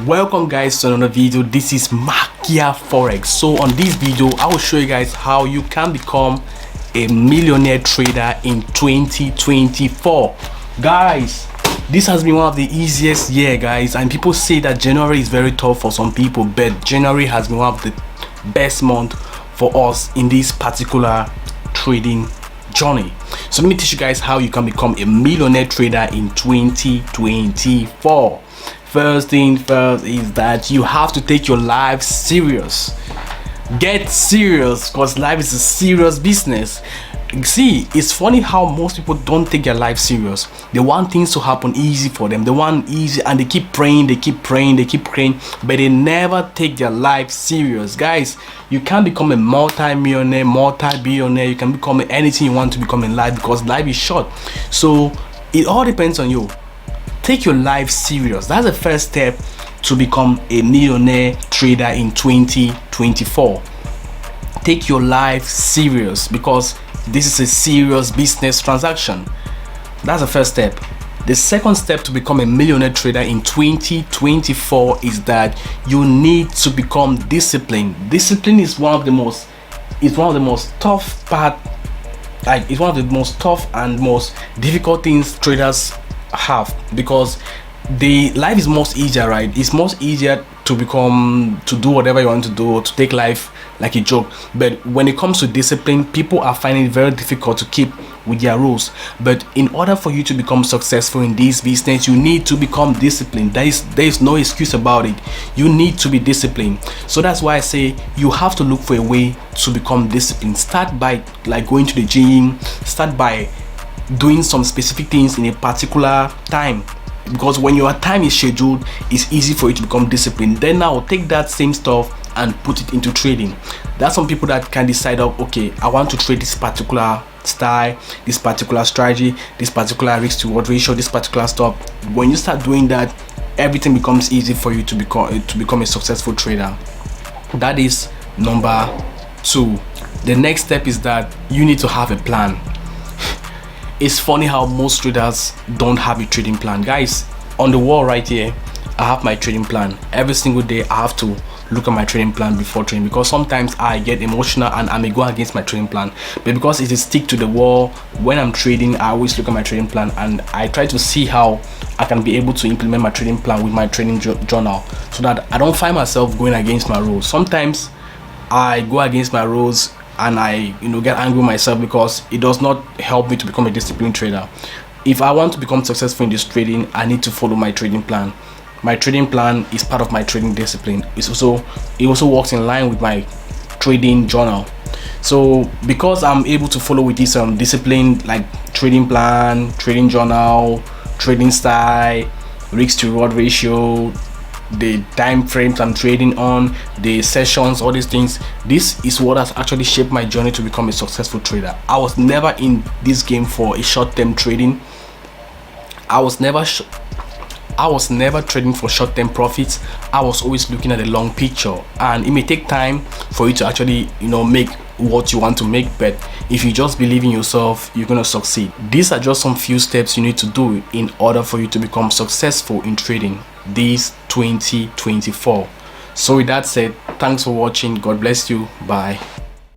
Welcome guys to another video. This is Millionaire Forex. So on this video I will show you guys how you can become a millionaire trader in 2024. Guys, this has been one of the easiest year, guys, and people say that January is very tough for some people, but January has been one of the best month for us in this particular trading journey. So let me teach you guys how you can become a millionaire trader in 2024. First thing first is that you have to take your life serious. Get serious, because life is a serious business. See, it's funny how most people don't take their life serious. They want things to happen easy for them. They want easy, and they keep praying, they keep praying, but they never take their life serious. Guys, you can become a multi-millionaire, multi-billionaire. You can become anything you want to become in life, because life is short. So it all depends on you. Take your life serious. That's the first step to become a millionaire trader in 2024. Take your life serious, because this is a serious business transaction. That's the first step. The second step to become a millionaire trader in 2024 is that you need to become disciplined. Discipline is one of the most tough part. Like, it's one of the most tough and most difficult things traders have, because the life is most easier, right? It's most easier to do whatever you want to do, to take life like a joke. But when it comes to discipline, people are finding it very difficult to keep with their rules. But in order for you to become successful in this business, you need to become disciplined. There is no excuse about it. You need to be disciplined. So that's why I say you have to look for a way to become disciplined. Start by like going to the gym. Start by doing some specific things in a particular time, because when your time is scheduled, it's easy for you to become disciplined. Then now take that same stuff and put it into trading. There's some people that can decide, okay, I want to trade this particular style, this particular strategy, this particular risk to reward ratio, this particular stuff. When you start doing that, everything becomes easy for you to become a successful trader. That is number 2. The next step is that you need to have a plan. It's funny how most traders don't have a trading plan. Guys, on the wall right here, I have my trading plan. Every single day I have to look at my trading plan before trading, because sometimes I get emotional and I may go against my trading plan. But because it is stick to the wall, when I'm trading, I always look at my trading plan and I try to see how I can be able to implement my trading plan with my trading journal, so that I don't find myself going against my rules. Sometimes I go against my rules and I get angry with myself, because it does not help me to become a disciplined trader. If I want to become successful in this trading, I need to follow my trading plan. My trading plan is part of my trading discipline. It also works in line with my trading journal. So because I'm able to follow with this discipline, like trading plan, trading journal, trading style, risk to reward ratio, the time frames I'm trading on, the sessions, all these things, this is what has actually shaped my journey to become a successful trader. I was never in this game for a short-term trading. I was never trading for short-term profits. I was always looking at the long picture, and it may take time for you to actually make what you want to make, but if you just believe in yourself, you're gonna succeed. These are just some few steps you need to do in order for you to become successful in trading this 2024. So with that said, thanks for watching. God bless you. Bye.